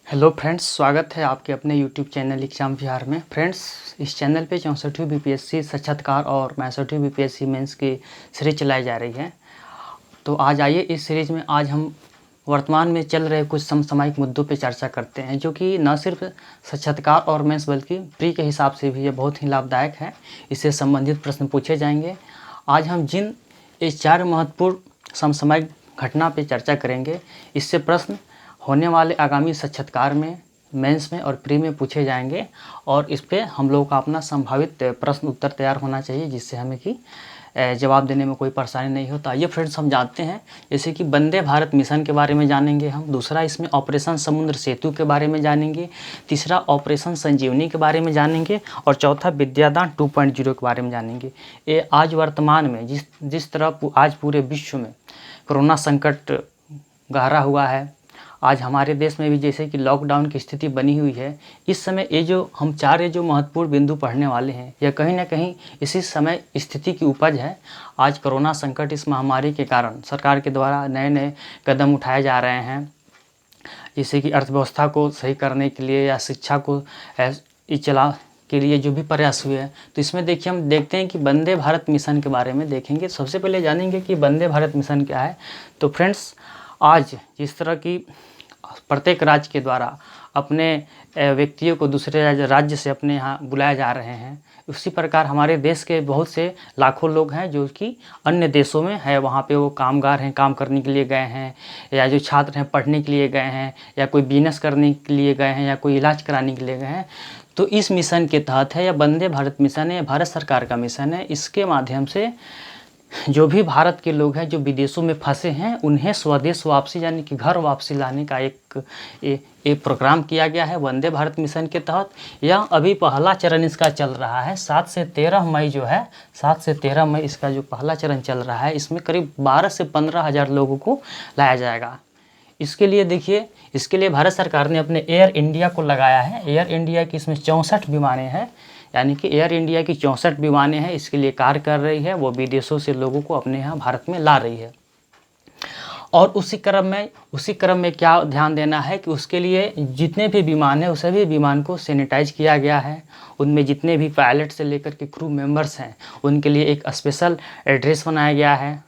Hello friends, स्वागत है आपके अपने यूट्यूब चैनल एग्जाम विहार में। फ्रेंड्स, इस चैनल पे 64वीं बीपीएससी साक्षात्कार और 65वीं बीपीएससी मेंस की सीरीज चलाई जा रही है। तो आज आइए इस सीरीज में आज हम वर्तमान में चल रहे कुछ समसामयिक मुद्दों पे चर्चा करते हैं, जो कि न सिर्फ साक्षात्कार और मेंस बल्कि प्री के हिसाब से भी ये बहुत ही लाभदायक है। इससे संबंधित प्रश्न पूछे जाएंगे। आज हम जिन इस 4 महत्वपूर्ण समसामयिक घटना पे चर्चा करेंगे, इससे प्रश्न होने वाले आगामी साक्षात्कार में, मेंस में और प्री में पूछे जाएंगे और इस पे हम लोगों का अपना संभावित प्रश्न उत्तर तैयार होना चाहिए, जिससे हमें कि जवाब देने में कोई परेशानी नहीं होता। ये फ्रेंड्स हम जानते हैं, जैसे कि वंदे भारत मिशन के बारे में जानेंगे हम। दूसरा, इसमें ऑपरेशन समुद्र सेतु के बारे में जानेंगे। तीसरा, ऑपरेशन संजीवनी के बारे में जानेंगे। और चौथा, विद्यादान 2.0 के बारे में जानेंगे। ये आज वर्तमान में जिस तरह आज पूरे विश्व में कोरोना संकट गहरा हुआ है, आज हमारे देश में भी जैसे कि लॉकडाउन की स्थिति बनी हुई है, इस समय ये जो हम 4 जो महत्वपूर्ण बिंदु पढ़ने वाले हैं, यह कहीं ना कहीं इसी समय स्थिति की उपज है। आज कोरोना संकट, इस महामारी के कारण सरकार के द्वारा नए नए कदम उठाए जा रहे हैं, जैसे कि अर्थव्यवस्था को सही करने के लिए या शिक्षा को चला के लिए जो भी प्रयास हुए हैं। तो इसमें देखिए, हम देखते हैं कि वंदे भारत मिशन के बारे में देखेंगे। सबसे पहले जानेंगे कि वंदे भारत मिशन क्या है। तो फ्रेंड्स, आज जिस तरह की प्रत्येक राज्य के द्वारा अपने व्यक्तियों को दूसरे राज्य से अपने यहाँ बुलाए जा रहे हैं, उसी प्रकार हमारे देश के बहुत से लाखों लोग हैं जो कि अन्य देशों में है, वहाँ पे वो कामगार हैं, काम करने के लिए गए हैं, या जो छात्र हैं पढ़ने के लिए गए हैं, या कोई बिजनेस करने के लिए गए हैं, या कोई इलाज कराने के लिए गए हैं। तो इस मिशन के तहत है, या वंदे भारत मिशन है, भारत सरकार का मिशन है। इसके माध्यम से जो भी भारत के लोग हैं जो विदेशों में फंसे हैं, उन्हें स्वदेश वापसी यानी कि घर वापसी लाने का एक प्रोग्राम किया गया है वंदे भारत मिशन के तहत। यह अभी पहला चरण इसका चल रहा है। 7 से 13 मई जो है, 7 से 13 मई इसका जो पहला चरण चल रहा है, इसमें करीब 12 से 15 हज़ार लोगों को लाया जाएगा। इसके लिए देखिए, इसके लिए भारत सरकार ने अपने एयर इंडिया को लगाया है। एयर इंडिया की इसमें 64 विमानें हैं, यानी कि एयर इंडिया की 64 विमानें हैं, इसके लिए कार्य कर रही है। वो विदेशों से लोगों को अपने यहाँ भारत में ला रही है। और उसी क्रम में क्या ध्यान देना है कि उसके लिए जितने भी विमान हैं, उस सभी विमान को सैनिटाइज किया गया है। उनमें जितने भी पायलट से लेकर के क्रू मेंबर्स हैं, उनके लिए एक स्पेशल ड्रेस बनाया गया है।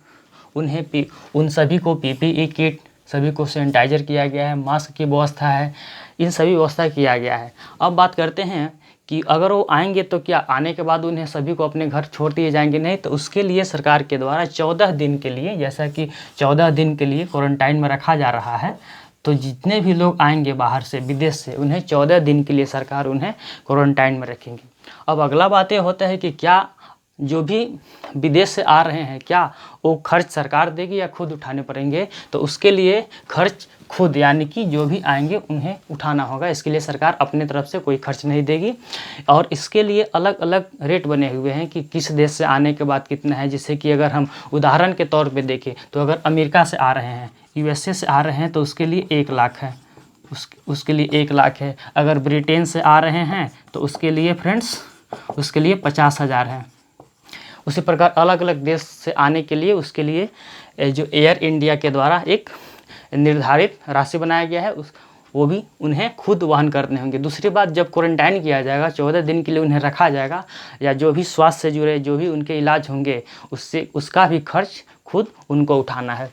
उन सभी को PPE किट, सभी को सैनिटाइजर किया गया है, मास्क की व्यवस्था है, इन सभी व्यवस्था किया गया है। अब बात करते हैं कि अगर वो आएंगे तो क्या आने के बाद उन्हें सभी को अपने घर छोड़ दिए जाएंगे? नहीं, तो उसके लिए सरकार के द्वारा 14 दिन के लिए, जैसा कि 14 दिन के लिए क्वारंटाइन में रखा जा रहा है। तो जितने भी लोग आएंगे बाहर से, विदेश से, उन्हें 14 दिन के लिए सरकार उन्हें क्वारंटाइन में रखेंगे। अब अगला बात ये होता है कि क्या जो भी विदेश से आ रहे हैं, क्या वो खर्च सरकार देगी या खुद उठाने पड़ेंगे? तो उसके लिए खर्च खुद, यानी कि जो भी आएंगे उन्हें उठाना होगा। इसके लिए सरकार अपने तरफ से कोई खर्च नहीं देगी। और इसके लिए अलग अलग रेट बने हुए हैं कि किस देश से आने के बाद कितना है। जैसे कि अगर हम उदाहरण के तौर पे देखें, तो अगर अमेरिका से आ रहे हैं, USA से आ रहे हैं, तो उसके लिए 1 लाख है, उसके लिए 1 लाख है। अगर ब्रिटेन से आ रहे हैं तो उसके लिए फ्रेंड्स, उसके लिए 50,000 है। उसी प्रकार अलग अलग देश से आने के लिए उसके लिए जो एयर इंडिया के द्वारा एक निर्धारित राशि बनाया गया है, वो भी उन्हें खुद वहन करने होंगे। दूसरी बात, जब क्वारंटाइन किया जाएगा, 14 दिन के लिए उन्हें रखा जाएगा, या जो भी स्वास्थ्य से जुड़े जो भी उनके इलाज होंगे, उसका भी खर्च खुद उनको उठाना है।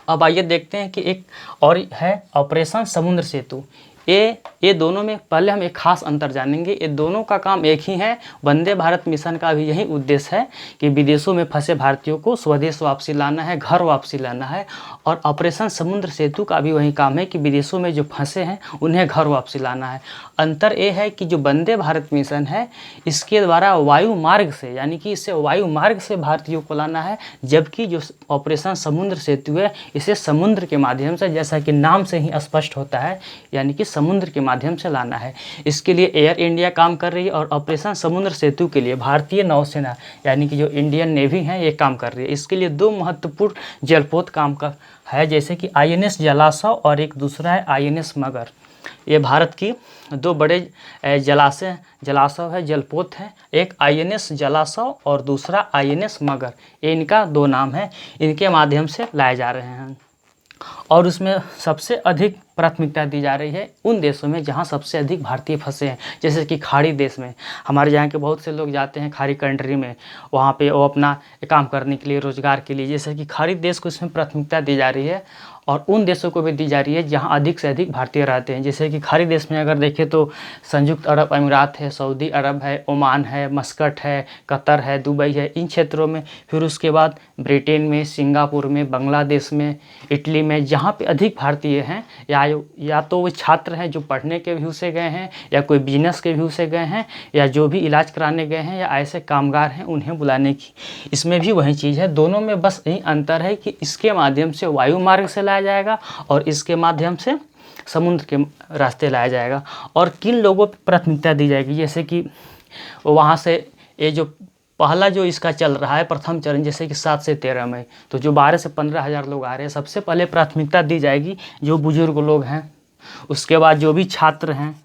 अब आइए देखते हैं कि एक और है ऑपरेशन समुद्र सेतु। ये दोनों में पहले हम एक खास अंतर जानेंगे। ये दोनों का काम एक ही है। वंदे भारत मिशन का भी यही उद्देश्य है कि विदेशों में फंसे भारतीयों को स्वदेश वापसी लाना है, घर वापसी लाना है। और ऑपरेशन समुद्र सेतु का भी वही काम है कि विदेशों में जो फंसे हैं उन्हें घर वापसी लाना है। अंतर ये है कि जो वंदे भारत मिशन है, इसके द्वारा वायु मार्ग से, यानी कि इससे वायु मार्ग से भारतीयों को लाना है, जबकि जो ऑपरेशन समुद्र सेतु है, इसे समुद्र के माध्यम से, जैसा कि नाम से ही स्पष्ट होता है, यानी कि समुद्र के माध्यम से लाना है। इसके लिए एयर इंडिया काम कर रही है और ऑपरेशन समुद्र सेतु के लिए भारतीय नौसेना, यानी कि जो इंडियन नेवी है, ये काम कर रही है। इसके लिए 2 महत्वपूर्ण जलपोत काम का है, जैसे कि INS जलाश्व और एक दूसरा है INS मगर। ये भारत की 2 बड़े जलाशय है, जलपोत हैं। एक INS जलाश्व और दूसरा INS मगर। ये इनका 2 नाम है। इनके माध्यम से लाए जा रहे हैं। और उसमें सबसे अधिक प्राथमिकता दी जा रही है उन देशों में जहाँ सबसे अधिक भारतीय फंसे हैं। जैसे कि खाड़ी देश में हमारे यहाँ के बहुत से लोग जाते हैं खाड़ी कंट्री में, वहाँ पे वो अपना काम करने के लिए, रोजगार के लिए। जैसे कि खाड़ी देश को इसमें प्राथमिकता दी जा रही है और उन देशों को भी दी जा रही है जहाँ अधिक से अधिक भारतीय रहते हैं। जैसे कि खाड़ी देश में अगर देखें तो संयुक्त अरब अमीरात है, सऊदी अरब है, ओमान है, मस्कट है, कतर है, दुबई है, इन क्षेत्रों में। फिर उसके बाद ब्रिटेन में, सिंगापुर में, बांग्लादेश में, इटली में, जहाँ पे अधिक भारतीय हैं, या तो वो छात्र हैं जो पढ़ने के व्यू से गए हैं, या कोई बिजनेस के व्यू से गए हैं, या जो भी इलाज कराने गए हैं, या ऐसे कामगार हैं उन्हें बुलाने की। इसमें भी वही चीज़ है, दोनों में बस यही अंतर है कि इसके माध्यम से वायु मार्ग से लाया जाएगा और इसके माध्यम से समुद्र के रास्ते लाया जाएगा। और किन लोगों पर प्राथमिकता दी जाएगी, जैसे कि वहाँ से ये जो पहला जो इसका चल रहा है प्रथम चरण, जैसे कि 7 से 13 मई, तो जो 12 से 15 हज़ार लोग आ रहे हैं, सबसे पहले प्राथमिकता दी जाएगी जो बुजुर्ग लोग हैं, उसके बाद जो भी छात्र हैं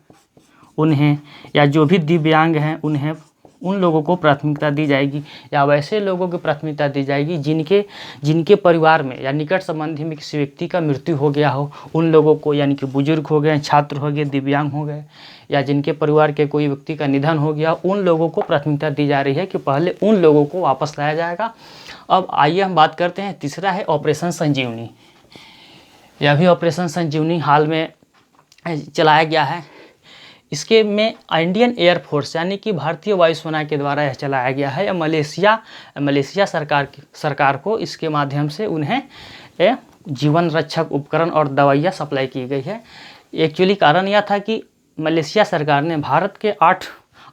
उन्हें, या जो भी दिव्यांग हैं उन्हें, उन लोगों को प्राथमिकता दी जाएगी। या वैसे लोगों को प्राथमिकता दी जाएगी जिनके परिवार में या निकट संबंधी में किसी व्यक्ति का मृत्यु हो गया हो, उन लोगों को, यानी कि बुजुर्ग हो गए, छात्र हो गए, दिव्यांग हो गए, या जिनके परिवार के कोई व्यक्ति का निधन हो गया, उन लोगों को प्राथमिकता दी जा रही है कि पहले उन लोगों को वापस लाया जाएगा। अब आइए हम बात करते हैं, तीसरा है ऑपरेशन संजीवनी। यह भी ऑपरेशन संजीवनी हाल में चलाया गया है। इसके में इंडियन एयरफोर्स यानी कि भारतीय वायुसेना के द्वारा यह चलाया गया है। मलेशिया सरकार को इसके माध्यम से उन्हें जीवन रक्षक उपकरण और दवाइयाँ सप्लाई की गई है। एक्चुअली कारण यह था कि मलेशिया सरकार ने भारत के 8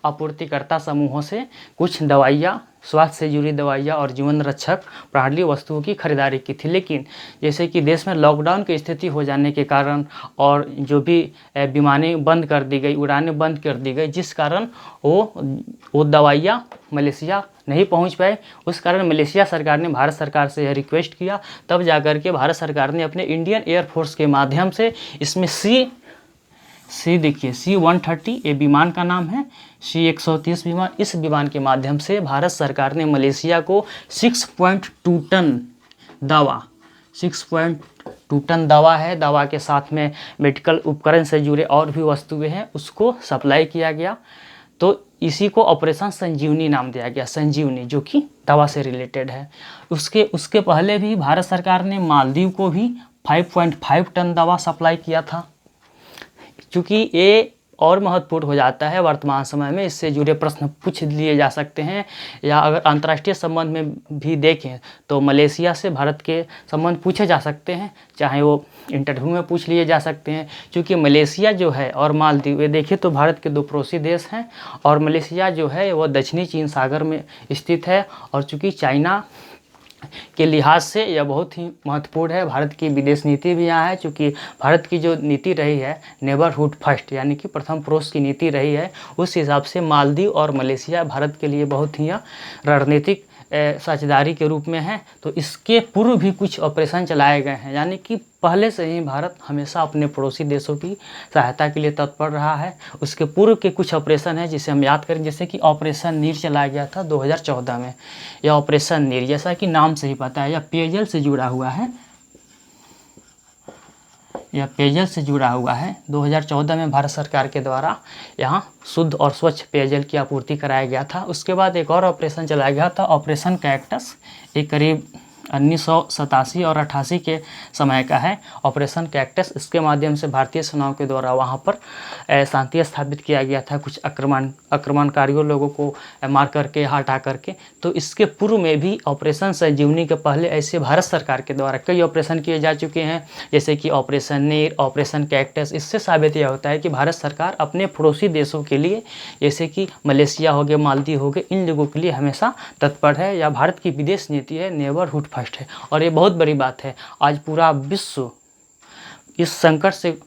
आपूर्तिकर्ता समूहों से कुछ दवाइयाँ, स्वास्थ्य से जुड़ी दवाइयाँ और जीवन रक्षक प्रणाली वस्तुओं की खरीदारी की थी। लेकिन जैसे कि देश में लॉकडाउन की स्थिति हो जाने के कारण और जो भी विमानें बंद कर दी गई, उड़ानें बंद कर दी गई, जिस कारण वो दवाइयाँ मलेशिया नहीं पहुंच पाए, उस कारण मलेशिया सरकार ने भारत सरकार से यह रिक्वेस्ट किया। तब जाकर के भारत सरकार ने अपने इंडियन एयरफोर्स के माध्यम से इसमें देखिए C-130 ये विमान का नाम है, C-130 विमान, इस विमान के माध्यम से भारत सरकार ने मलेशिया को 6.2 टन दवा है, दवा के साथ में मेडिकल उपकरण से जुड़े और भी वस्तुएं हैं, उसको सप्लाई किया गया। तो इसी को ऑपरेशन संजीवनी नाम दिया गया, संजीवनी, जो कि दवा से रिलेटेड है। उसके पहले भी भारत सरकार ने मालदीव को भी 5.5 टन दवा सप्लाई किया था। क्योंकि ये और महत्वपूर्ण हो जाता है वर्तमान समय में, इससे जुड़े प्रश्न पूछ लिए जा सकते हैं, या अगर अंतर्राष्ट्रीय संबंध में भी देखें तो मलेशिया से भारत के संबंध पूछे जा सकते हैं, चाहे वो इंटरव्यू में पूछ लिए जा सकते हैं। क्योंकि मलेशिया जो है और मालदीव, ये देखें तो भारत के 2 पड़ोसी देश हैं, और मलेशिया जो है वो दक्षिणी चीन सागर में स्थित है, और चूँकि चाइना के लिहाज से यह बहुत ही महत्वपूर्ण है। भारत की विदेश नीति भी यहाँ है, क्योंकि भारत की जो नीति रही है नेबरहुड फर्स्ट, यानी कि प्रथम पड़ोस की नीति रही है, उस हिसाब से मालदीव और मलेशिया भारत के लिए बहुत ही रणनीतिक साझेदारी के रूप में है। तो इसके पूर्व भी कुछ ऑपरेशन चलाए गए हैं, यानी कि पहले से ही भारत हमेशा अपने पड़ोसी देशों की सहायता के लिए तत्पर रहा है। उसके पूर्व के कुछ ऑपरेशन हैं जिसे हम याद करें, जैसे कि ऑपरेशन नीर चलाया गया था 2014 में। यह ऑपरेशन नीर, जैसा कि नाम से ही पता है, यह पेयजल से जुड़ा हुआ है, 2014 में भारत सरकार के द्वारा यहाँ शुद्ध और स्वच्छ पेयजल की आपूर्ति कराया गया था। उसके बाद एक और ऑपरेशन चलाया गया था, ऑपरेशन कैक्टस। एक करीब 1987 और 88 के समय का है ऑपरेशन कैक्टस। इसके माध्यम से भारतीय सेनाओं के द्वारा वहाँ पर शांति स्थापित किया गया था, कुछ आक्रमणकारियों लोगों को मार करके, हटा करके। तो इसके पूर्व में भी ऑपरेशन संजीवनी के पहले ऐसे भारत सरकार के द्वारा कई ऑपरेशन किए जा चुके हैं, जैसे कि ऑपरेशन नीर, ऑपरेशन कैक्टस। इससे साबित यह होता है कि भारत सरकार अपने पड़ोसी देशों के लिए, जैसे कि मलेशिया हो गए, मालदीव हो गए, इन लोगों के लिए हमेशा तत्पर है। या भारत की विदेश नीति है नेबरहुड फर्स्ट है। और ये बहुत बड़ी बात है, आज पूरा विश्व इस संकट से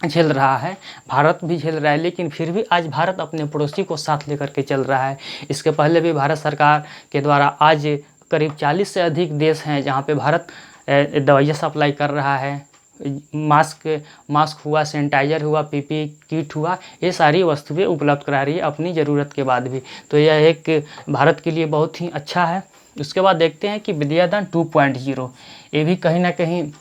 झेल रहा है, भारत भी झेल रहा है, लेकिन फिर भी आज भारत अपने पड़ोसी को साथ लेकर के चल रहा है। इसके पहले भी भारत सरकार के द्वारा आज करीब 40 से अधिक देश हैं जहां पे भारत दवाइयाँ सप्लाई कर रहा है। मास्क हुआ, सैनिटाइजर हुआ, पीपी किट हुआ, ये सारी वस्तुएं उपलब्ध करा रही है अपनी ज़रूरत के बाद भी। तो यह एक भारत के लिए बहुत ही अच्छा है। उसके बाद देखते हैं कि विद्यादान 2.0, ये भी कहीं ना कहीं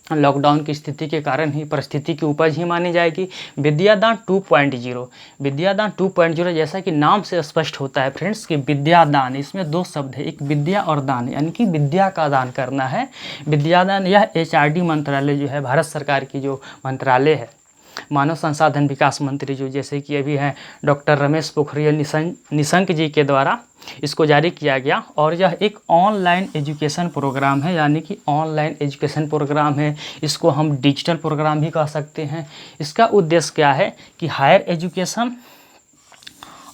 लॉकडाउन की स्थिति के कारण ही परिस्थिति की उपज ही मानी जाएगी। विद्यादान 2.0, विद्यादान 2.0 जैसा कि नाम से स्पष्ट होता है फ्रेंड्स कि विद्यादान, इसमें दो शब्द है, एक विद्या और दान, यानी कि विद्या का दान करना है। विद्यादान यह HRD मंत्रालय जो है, भारत सरकार की जो मंत्रालय है, मानव संसाधन विकास मंत्री जो जैसे कि अभी हैं डॉक्टर रमेश पोखरियाल निशंक जी के द्वारा इसको जारी किया गया। और यह एक ऑनलाइन एजुकेशन प्रोग्राम है, यानी कि ऑनलाइन एजुकेशन प्रोग्राम है। इसको हम डिजिटल प्रोग्राम भी कह सकते हैं। इसका उद्देश्य क्या है कि हायर एजुकेशन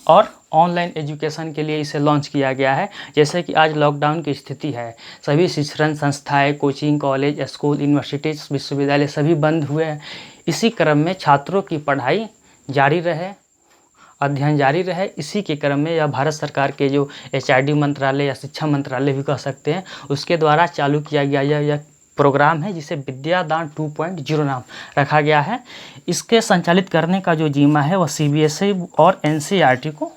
और ऑनलाइन एजुकेशन के लिए इसे लॉन्च किया गया है। जैसे कि आज लॉकडाउन की स्थिति है, सभी शिक्षण संस्थाएं, कोचिंग, कॉलेज, स्कूल, यूनिवर्सिटीज़, विश्वविद्यालय सभी बंद हुए हैं। इसी क्रम में छात्रों की पढ़ाई जारी रहे, अध्ययन जारी रहे। इसी के क्रम में यह भारत सरकार के जो HRD मंत्रालय या शिक्षा मंत्रालय भी कह सकते हैं, उसके द्वारा चालू किया गया यह प्रोग्राम है, जिसे विद्यादान 2.0 नाम रखा गया है। इसके संचालित करने का जो जिम्मा है वह CBSE और NCERT को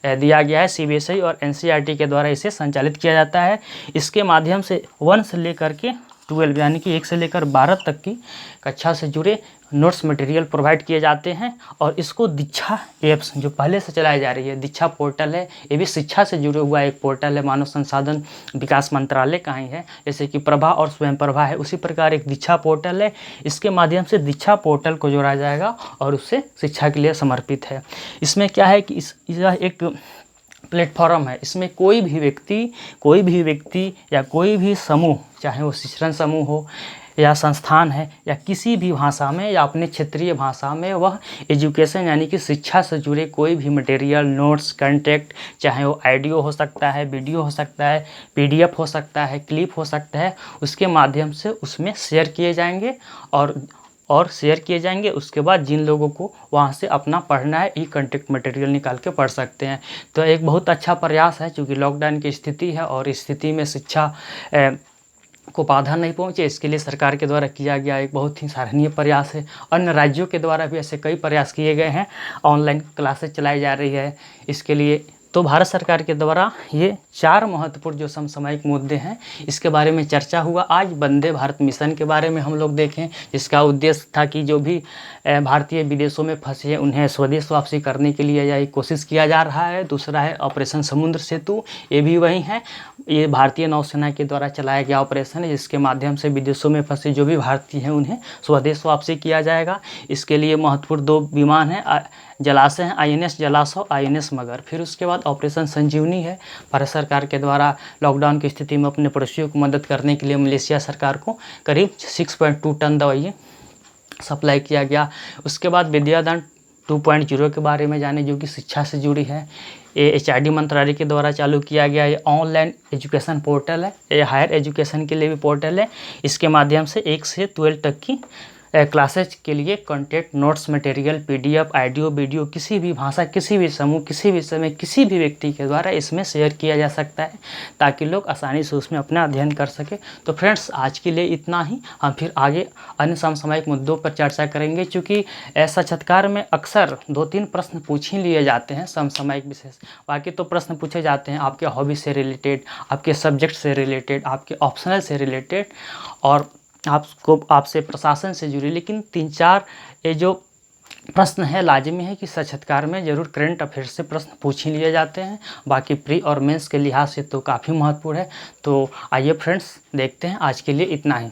दिया गया है। CBSE और NCERT के द्वारा इसे संचालित किया जाता है। इसके माध्यम से 1 से लेकर के 12 यानी कि 1 से लेकर 12 तक की कक्षा से जुड़े नोट्स मटेरियल प्रोवाइड किए जाते हैं। और इसको दीक्षा एप्स जो पहले से चलाई जा रही है, दीक्षा पोर्टल है, ये भी शिक्षा से जुड़े हुआ एक पोर्टल है, मानव संसाधन विकास मंत्रालय का ही है। जैसे कि प्रभा और स्वयं प्रभा है, उसी प्रकार एक दीक्षा पोर्टल है। इसके माध्यम से दीक्षा पोर्टल को जोड़ा जाएगा और उससे शिक्षा के लिए समर्पित है। इसमें क्या है कि यह एक प्लेटफॉर्म है। इसमें कोई भी व्यक्ति या कोई भी समूह, चाहे वो शिक्षण समूह हो या संस्थान है या किसी भी भाषा में या अपने क्षेत्रीय भाषा में, वह एजुकेशन यानी कि शिक्षा से जुड़े कोई भी मटेरियल, नोट्स, कंटेंट, चाहे वो ऑडियो हो सकता है, वीडियो हो सकता है, PDF हो सकता है, क्लिप हो सकता है, उसके माध्यम से उसमें शेयर किए जाएंगे और शेयर किए जाएंगे। उसके बाद जिन लोगों को वहाँ से अपना पढ़ना है, कंटेंट मटेरियल निकाल के पढ़ सकते हैं। तो एक बहुत अच्छा प्रयास है, क्योंकि लॉकडाउन की स्थिति है और इस स्थिति में शिक्षा को बाधा नहीं पहुंचे, इसके लिए सरकार के द्वारा किया गया एक बहुत ही सराहनीय प्रयास है। अन्य राज्यों के द्वारा भी ऐसे कई प्रयास किए गए हैं, ऑनलाइन क्लासेस चलाई जा रही है इसके लिए। तो भारत सरकार के द्वारा ये 4 महत्वपूर्ण जो समसामयिक मुद्दे हैं, इसके बारे में चर्चा हुआ। आज वंदे भारत मिशन के बारे में हम लोग देखें, जिसका उद्देश्य था कि जो भी भारतीय विदेशों में फंसे हैं उन्हें स्वदेश वापसी करने के लिए यह कोशिश किया जा रहा है। दूसरा है ऑपरेशन समुद्र सेतु, ये भी वही है, ये भारतीय नौसेना के द्वारा चलाया गया ऑपरेशन है, जिसके माध्यम से विदेशों में फंसे जो भी भारतीय हैं उन्हें स्वदेश वापसी किया जाएगा। इसके लिए महत्वपूर्ण 2 विमान हैं, जलाशय हैं, INS जलाश्व, INS मगर। फिर उसके बाद ऑपरेशन संजीवनी है, भारत सरकार के द्वारा लॉकडाउन की स्थिति में अपने पड़ोसियों को मदद करने के लिए मलेशिया सरकार को करीब 6.2 टन दवाई सप्लाई किया गया। उसके बाद विद्यादान 2.0 के बारे में जाने, जो कि शिक्षा से जुड़ी है। ये HRD मंत्रालय के द्वारा चालू किया गया ये ऑनलाइन एजुकेशन पोर्टल है, ये हायर एजुकेशन के लिए भी पोर्टल है। इसके माध्यम से 1 से 12 तक की क्लासेज के लिए content, notes material, PDF, audio, video, किसी भी भाषा, किसी भी समूह, किसी भी समय, किसी भी व्यक्ति के द्वारा इसमें शेयर किया जा सकता है, ताकि लोग आसानी से उसमें अपना अध्ययन कर सके। तो फ्रेंड्स, आज के लिए इतना ही। हम फिर आगे अन्य समसामयिक मुद्दों पर चर्चा करेंगे, क्योंकि साक्षात्कार में अक्सर 2-3 प्रश्न पूछ ही लिए जाते हैं समसामयिक विशेष। बाकी तो प्रश्न पूछे जाते हैं आपके हॉबी से रिलेटेड, आपके सब्जेक्ट से रिलेटेड, आपके ऑप्शनल से रिलेटेड और आपसे प्रशासन से जुड़ी। लेकिन 3-4 ये जो प्रश्न है लाजमी है कि साक्षात्कार में जरूर करंट अफेयर से प्रश्न पूछ ही लिए जाते हैं। बाकी प्री और मेंस के लिहाज से तो काफ़ी महत्वपूर्ण है। तो आइए फ्रेंड्स, देखते हैं। आज के लिए इतना ही।